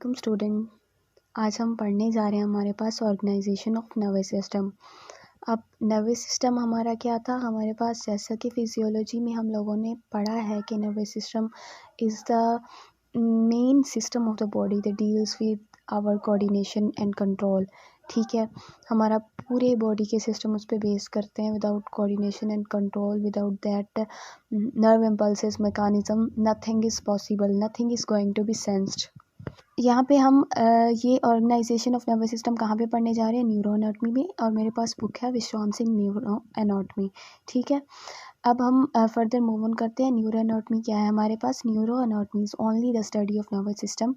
वालेकुम स्टूडेंट। आज हम पढ़ने जा रहे हैं हमारे पास ऑर्गेनाइजेशन ऑफ नर्वस सिस्टम। अब नर्वस सिस्टम हमारा क्या था, हमारे पास जैसा कि फिजियोलॉजी में हम लोगों ने पढ़ा है कि nervous system is the main system of the body that deals with our coordination and control. ठीक है, हमारा पूरे बॉडी के सिस्टम उस पर बेस करते हैं। Without coordination and control, without that nerve impulses mechanism, nothing is possible, nothing is going to be sensed. यहाँ पे हम ये ऑर्गेनाइजेशन ऑफ नर्वस सिस्टम कहाँ पे पढ़ने जा रहे हैं, न्यूरो एनाटॉमी में। और मेरे पास बुक है विश्राम सिंह न्यूरो एनाटॉमी। ठीक है, अब हम फर्दर मूव ऑन करते हैं। न्यूरो एनाटॉमी क्या है हमारे पास? Neuroanatomy is only the study of nervous system,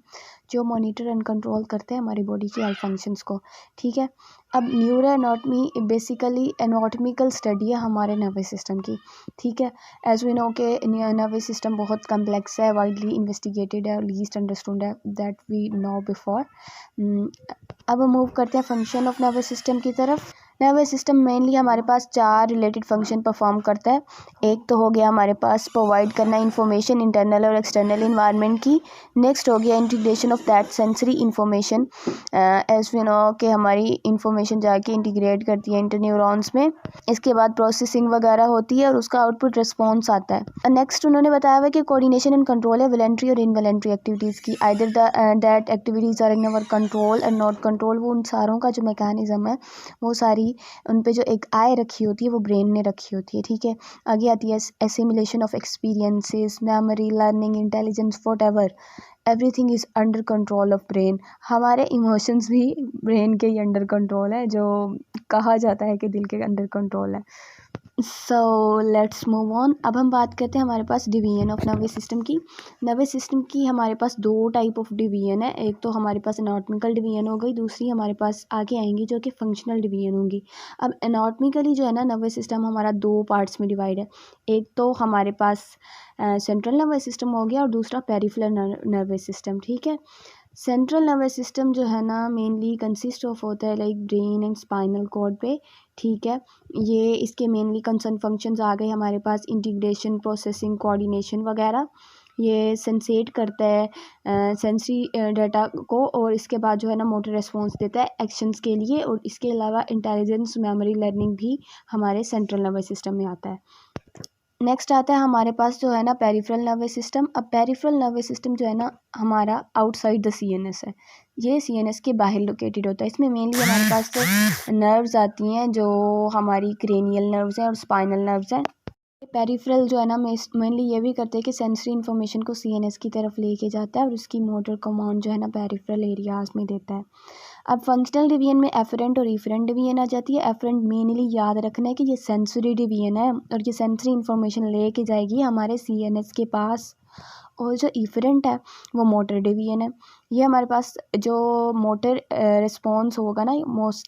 जो मॉनिटर एंड कंट्रोल करते हैं हमारी बॉडी की ऑल फंक्शंस को। ठीक है, अब neuro anatomy basically anatomical study है हमारे नर्वस सिस्टम की। ठीक है, एज वी नो के नर्वस सिस्टम बहुत कम्प्लेक्स है, वाइडली इन्वेस्टिगेटेड है और लीस्ट अंडरस्टूड है, दैट वी नो बिफोर। अब हम मूव करते हैं फंक्शन ऑफ नर्वस सिस्टम की तरफ। नर्वस सिस्टम मेनली हमारे पास 4 रिलेटेड फंक्शन परफॉर्म करता है। एक तो हो गया हमारे पास प्रोवाइड करना इंफॉर्मेशन इंटरनल और एक्सटर्नल इन्वायरमेंट की। नेक्स्ट हो गया integration of that sensory information, as we know कि हमारी इंफॉर्मेशन जाके इंटीग्रेट करती है इंटरन्यूरॉन्स में। इसके बाद प्रोसेसिंग वगैरह होती है और उसका आउटपुट रिस्पॉन्स आता है। नेक्स्ट उन्होंने बताया हुआ कि कोऑर्डिनेशन एंड कंट्रोल है वॉलंटरी और इनवॉलंटरी एक्टिविटीज़ की। Either that activities are in our control and not control. वो उन सारों का जो मैकेनिज्म है वो सारी उन पे जो एक आय रखी होती है वो ब्रेन ने रखी होती है। ठीक है, आगे आती है assimilation of experiences, memory, learning, intelligence, whatever, everything is under control of brain. हमारे इमोशंस भी ब्रेन के ही अंडर कंट्रोल है, जो कहा जाता है कि दिल के अंडर कंट्रोल है। So let's move on. अब हम बात करते हैं हमारे पास डिवीजन ऑफ नर्वस सिस्टम की। नर्वस सिस्टम की हमारे पास 2 टाइप ऑफ डिवीजन है। एक तो हमारे पास एनाटॉमिकल डिवीजन हो गई, दूसरी हमारे पास आगे आएंगी जो कि फंक्शनल डिवीजन होंगी। अब एनाटॉमिकली जो है ना नर्वस सिस्टम हमारा 2 पार्ट्स में डिवाइड है। एक तो हमारे पास सेंट्रल नर्वस सिस्टम हो गया और दूसरा पेरिफेरल नर्वस सिस्टम। ठीक है, सेंट्रल नर्वस सिस्टम जो है ना मेनली कंसिस्ट ऑफ होता है like brain and spinal cord पे। ठीक है, ये इसके मेनली कंसर्न फंक्शंस आ गए हमारे पास, इंटीग्रेशन, प्रोसेसिंग, कोऑर्डिनेशन वगैरह। ये सेंसेट करता है सेंसरी डाटा को और इसके बाद जो है ना मोटर रिस्पॉन्स देता है एक्शंस के लिए। और इसके अलावा इंटेलिजेंस, मेमोरी, लर्निंग भी हमारे सेंट्रल नर्वस सिस्टम में आता है। नेक्स्ट आता है हमारे पास जो है ना पेरिफेरल नर्वस सिस्टम। अब पेरिफेरल नर्वस सिस्टम जो है ना हमारा आउटसाइड द सीएनएस है, ये सीएनएस के बाहर लोकेटेड होता है। इसमें मेनली हमारे पास तो नर्व्स आती हैं जो हमारी क्रेनियल नर्व्स हैं और स्पाइनल नर्व्स हैं। पेरिफेरल जो है ना मेनली ये भी करते हैं कि सेंसरी इन्फॉर्मेशन को सीएनएस की तरफ लेके जाता है और उसकी मोटर कमांड जो है ना पेरिफेरल एरियाज में देता है। अब फंक्शनल डिवीजन में एफरेंट और इफरेंट डिवीजन आ जाती है। एफरेंट मेनली याद रखना है कि ये सेंसरी डिवीजन है और ये सेंसरी इन्फॉर्मेशन लेके जाएगी हमारे सीएनएस के पास। और जो इफरेंट है वो मोटर डिवीजन है। ये हमारे पास जो मोटर रिस्पॉन्स होगा ना,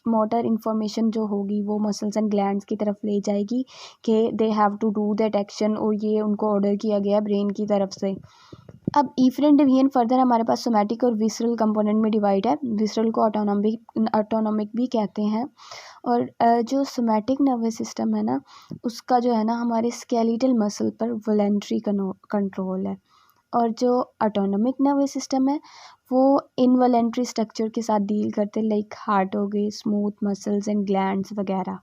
मोटर इन्फॉर्मेशन जो होगी वो मसल्स एंड ग्लैंड्स की तरफ ले जाएगी कि they have to do that action, और ये उनको ऑर्डर किया गया ब्रेन की तरफ से। अब इफरेंट डिवीजन फर्दर हमारे पास सोमैटिक और विसरल कंपोनेंट में डिवाइड है। विसरल को ऑटोनॉमिक भी कहते हैं। और जो सोमैटिक नर्वस सिस्टम है ना उसका जो है ना हमारे स्केलेटल मसल पर वॉलंटरी कंट्रोल है। और जो ऑटोनॉमिक नर्वस सिस्टम है वो इनवॉलंटरी स्ट्रक्चर के साथ डील करते हैं, लाइक हार्ट हो गई, स्मूथ मसल्स एंड ग्लैंड्स वगैरह।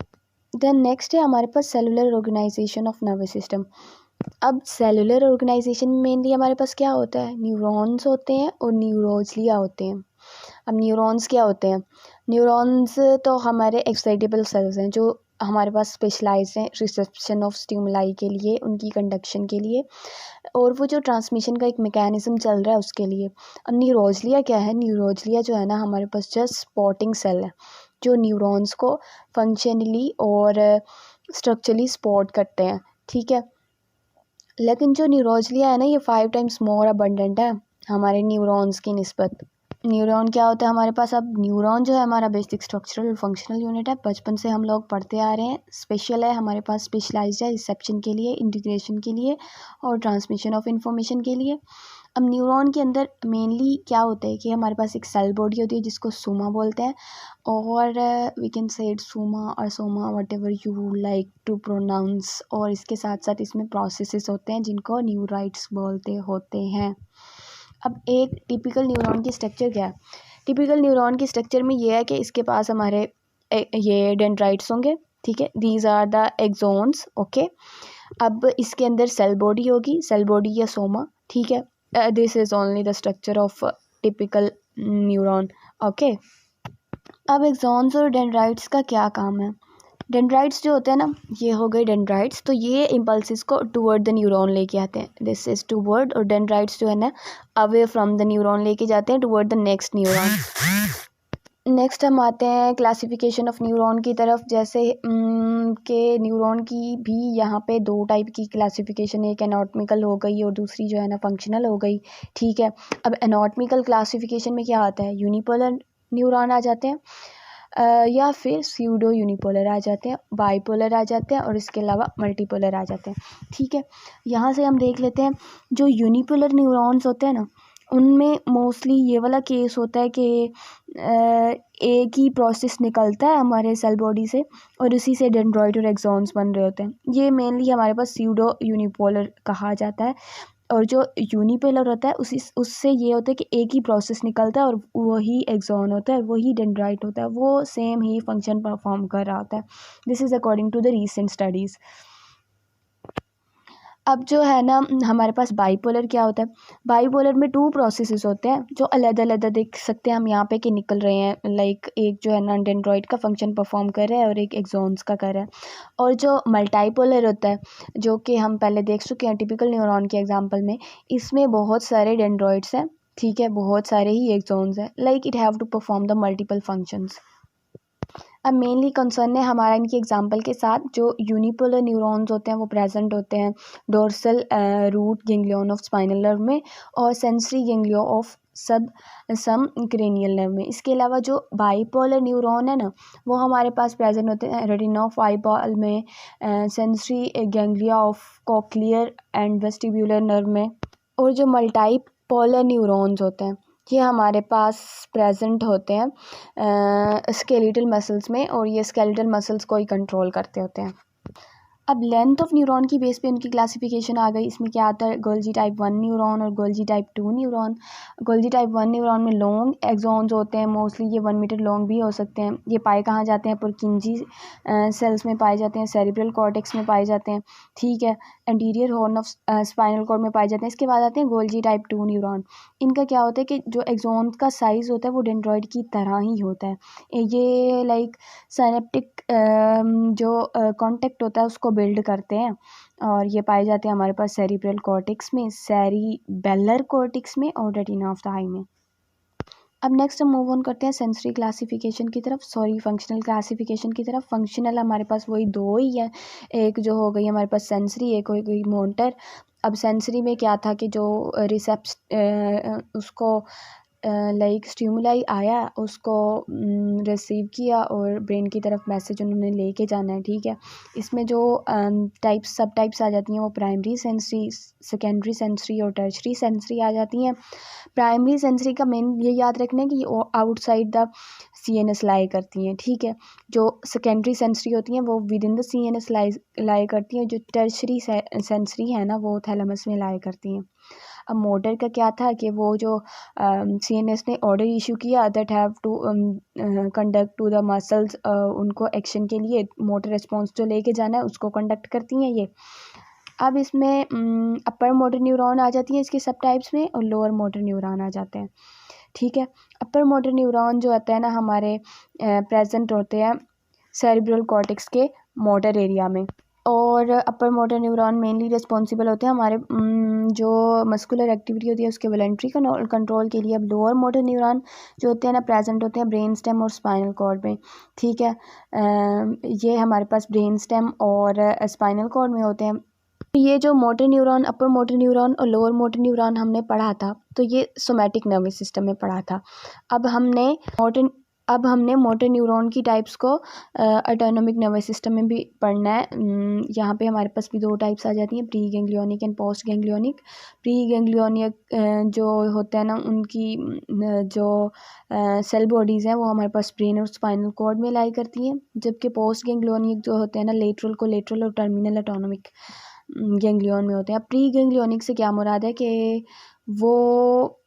देन नेक्स्ट है हमारे पास cellular organisation of nervous system. अब सेलुलर ऑर्गेनाइजेशन में मेनली हमारे पास क्या होता है, न्यूरॉन्स होते हैं और न्यूरोजलिया होते हैं। अब न्यूरॉन्स क्या होते हैं? न्यूरॉन्स तो हमारे एक्साइटेबल सेल्स हैं जो हमारे पास स्पेशलाइज्ड हैं रिसेप्शन ऑफ स्टिमुलाई के लिए, उनकी कंडक्शन के लिए, और वो जो ट्रांसमिशन का एक मैकेनिज्म चल रहा है उसके लिए। अब न्यूरोजलिया क्या है? न्यूरोजलिया जो है ना हमारे पास जस्ट स्पॉटिंग सेल है जो न्यूरॉन्स को फंक्शनली और स्ट्रक्चरली सपोर्ट करते हैं। ठीक है, लेकिन जो न्यूरोजलिया है ना ये 5 टाइम्स मोर अबंडेंट है हमारे न्यूरॉन्स की निस्बत। न्यूरॉन क्या होता है हमारे पास? अब न्यूरॉन जो है हमारा बेसिक स्ट्रक्चरल और फंक्शनल यूनिट है, बचपन से हम लोग पढ़ते आ रहे हैं। स्पेशल है हमारे पास, स्पेशलाइज्ड है रिसेप्शन के लिए, इंटीग्रेशन के लिए और ट्रांसमिशन ऑफ इंफॉर्मेशन के लिए। अब न्यूरॉन के अंदर मेनली क्या होता है कि हमारे पास एक सेल बॉडी होती है जिसको सोमा बोलते हैं, और we can say it soma और soma whatever you like to pronounce. और इसके साथ साथ इसमें प्रोसेसेस होते हैं जिनको न्यूराइट्स बोलते होते हैं। अब एक टिपिकल न्यूरॉन की स्ट्रक्चर क्या है? टिपिकल न्यूरॉन की स्ट्रक्चर में ये है कि इसके पास हमारे ये डेंड्राइट्स होंगे, ठीक है, these are the axons, okay. अब इसके अंदर सेल बॉडी होगी, सेल बॉडी या सोमा, ठीक है। This is only the structure of typical neuron, okay. अब एक्सोन्स और डेंड्राइट्स का क्या काम है? डेंड्राइट्स जो होते हैं ना, ये हो गए डेंड्राइट्स, तो ये इम्पल्सिस को टूवर्ड द न्यूरॉन लेके आते हैं, दिस इज टूवर्ड, और डेंड्राइट्स जो है ना अवे फ्रॉम द न्यूरॉन लेके जाते हैं toward the next neuron. Next हम आते हैं क्लासिफिकेशन ऑफ न्यूरॉन की तरफ, जैसे कि न्यूरॉन की भी यहाँ पे दो टाइप की क्लासिफिकेशन, एक एनाटॉमिकल हो गई और दूसरी जो है ना फंक्शनल हो गई, ठीक है। अब एनाटॉमिकल क्लासिफिकेशन में क्या आता है? यूनिपोलर न्यूरॉन आ जाते हैं, या फिर स्यूडो यूनिपोलर आ जाते हैं, बाइपोलर आ जाते हैं, और इसके अलावा मल्टीपोलर आ जाते हैं, ठीक है। यहाँ से हम देख लेते हैं जो यूनिपोलर न्यूरॉन्स होते हैं ना, उनमें मोस्टली ये वाला केस होता है कि एक ही प्रोसेस निकलता है हमारे सेल बॉडी से और उसी से डेंड्रॉइड और एक्सॉन्स बन रहे होते हैं। ये मेनली हमारे पास स्यूडो यूनिपोलर कहा जाता है। और जो यूनिपोलर होता है उससे ये होता है कि एक ही प्रोसेस निकलता है और वही एक्सॉन होता है, वही डेंड्राइट होता है, वो सेम ही फंक्शन परफॉर्म कर रहा होता है। This is according to the recent studies. अब जो है ना हमारे पास बाइपोलर क्या होता है? बाइपोलर में टू प्रोसेसेस होते हैं जो अलग अलग देख सकते हैं हम यहाँ पे कि निकल रहे हैं, लाइक एक जो है ना डेंड्रॉइड का फंक्शन परफॉर्म कर रहा है और एक एक्सॉन्स का कर रहा है। और जो मल्टीपोलर होता है, जो कि हम पहले देख चुके हैं टिपिकल न्यूरॉन के एग्जाम्पल में, इसमें बहुत सारे डेंड्रॉइड्स हैं, ठीक है, बहुत सारे ही एक्सॉन्स हैं, like it have to perform the multiple functions. अब मेनली कंसर्न है हमारा इनके एग्जांपल के साथ, जो यूनिपोलर न्यूरॉन्स होते हैं वो प्रेजेंट होते हैं dorsal root ganglion of spinal nerve में और sensory ganglia of some cranial nerve में। इसके अलावा जो बाइपोलर न्यूरॉन है ना, वो हमारे पास प्रेजेंट होते हैं रेटिना ऑफ आईबॉल में, sensory ganglia of cochlear and vestibular nerve में। और जो मल्टीपोलर न्यूरॉन्स होते हैं ये हमारे पास प्रेजेंट होते हैं स्केलेटल मसल्स में, और ये स्केलेटल मसल्स को ही कंट्रोल करते होते हैं। अब लेंथ ऑफ न्यूरॉन की बेस पे उनकी क्लासिफिकेशन आ गई। इसमें क्या आता है? गोल्जी टाइप 1 न्यूरॉन और Golgi type 2 neuron. Golgi type 1 neuron में लॉन्ग एक्सॉन्स होते हैं, मोस्टली ये 1 मीटर लॉन्ग भी हो सकते हैं। ये पाए कहाँ जाते हैं? पुरकिंजी सेल्स में पाए जाते हैं, सेरिब्रल कॉर्टेक्स में पाए जाते हैं, ठीक है, anterior horn of spinal cord में पाए जाते हैं। इसके बाद आते हैं गोल्जी टाइप 2 न्यूरॉन। इनका क्या होता है कि जो एक्सॉन का साइज़ होता है वो डेंड्रॉइड की तरह ही होता है। ये लाइक साइनेप्टिक जो कॉन्टेक्ट होता है उसको बिल्ड करते हैं, और ये पाए जाते हैं हमारे पास सेरिब्रल कॉर्टेक्स में, सेरिबेलर कॉर्टेक्स में और रेटिना ऑफ द आई में। अब नेक्स्ट हम मूव ऑन करते हैं सेंसरी क्लासिफिकेशन की तरफ, फंक्शनल क्लासिफिकेशन की तरफ। फंक्शनल हमारे पास वही दो ही है, एक जो हो गई हमारे पास सेंसरी, एक हो गई मोटर। अब सेंसरी में क्या था कि जो उसको लाइक स्टिमुलाई आया, उसको रिसीव किया और ब्रेन की तरफ मैसेज उन्होंने लेके जाना है, ठीक है। इसमें जो टाइप्स सब टाइप्स आ जाती हैं वो प्राइमरी सेंसरी, सेकेंडरी सेंसरी और टर्शरी सेंसरी आ जाती हैं। प्राइमरी सेंसरी का मेन ये याद रखना है कि वो आउटसाइड द CNS लाई करती हैं, ठीक है। जो सेकेंडरी सेंसरी होती हैं वो विद इन द CNS लाई करती हैं। जो टर्शरी सेंसरी है ना वो थैलेमस में लाई करती हैं। अब मोटर का क्या था कि वो जो CNS ने ऑर्डर इशू किया that have to conduct to the muscles, उनको एक्शन के लिए मोटर रिस्पॉन्स जो लेके जाना है उसको कंडक्ट करती हैं ये। अब इसमें अपर मोटर न्यूरॉन आ जाती है इसके सब टाइप्स में, और लोअर मोटर न्यूरॉन आ जाते हैं, ठीक है। अपर मोटर न्यूरॉन जो होता है ना हमारे प्रेजेंट होते हैं सेरिब्रल कॉर्टेक्स के मोटर एरिया में, और upper motor neuron mainly responsible होते हैं हमारे जो मस्कुलर एक्टिविटी होती है उसके वॉलंटरी कंट्रोल के लिए। अब लोअर मोटर न्यूरॉन जो होते हैं ना प्रेजेंट होते हैं ब्रेन स्टेम और स्पाइनल कॉर्ड में, ठीक है। ये हमारे पास ब्रेन स्टेम और स्पाइनल कॉर्ड में होते हैं। ये जो motor neuron, upper motor neuron और लोअर मोटर न्यूरॉन हमने पढ़ा था, तो ये सोमैटिक नर्वस सिस्टम में पढ़ा था। अब हमने मोटर न्यूरॉन की टाइप्स को ऑटोनोमिक नर्वस सिस्टम में भी पढ़ना है। यहाँ पे हमारे पास भी दो टाइप्स आ जाती हैं, pre ganglionic and post ganglionic. Pre ganglionic जो होते हैं ना उनकी जो सेल बॉडीज़ हैं वो हमारे पास ब्रेन और स्पाइनल कॉर्ड में लाई करती हैं, जबकि पोस्ट गैंग्लियोनिक जो होते हैं ना लेटरल कोलेटरल और टर्मिनल ऑटोनोमिक गैंग्लियन में होते हैं। प्री गैंग्लियोनिक से क्या मुराद है कि वो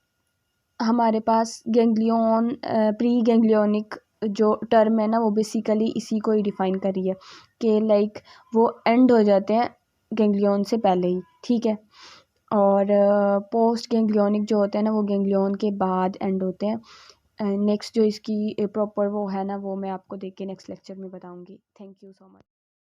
हमारे पास गैंग्लियन प्री गैंग्लियोनिक जो टर्म है ना, वो बेसिकली इसी को ही डिफ़ाइन कर रही है कि लाइक वो एंड हो जाते हैं गैंग्लियन से पहले ही, ठीक है। और पोस्ट गैंग्लियोनिक जो होते हैं ना, वो गैंग्लियन के बाद एंड होते हैं। नेक्स्ट जो इसकी प्रॉपर वो है ना, वो मैं आपको देख के नेक्स्ट लेक्चर में बताऊंगी। Thank you so much.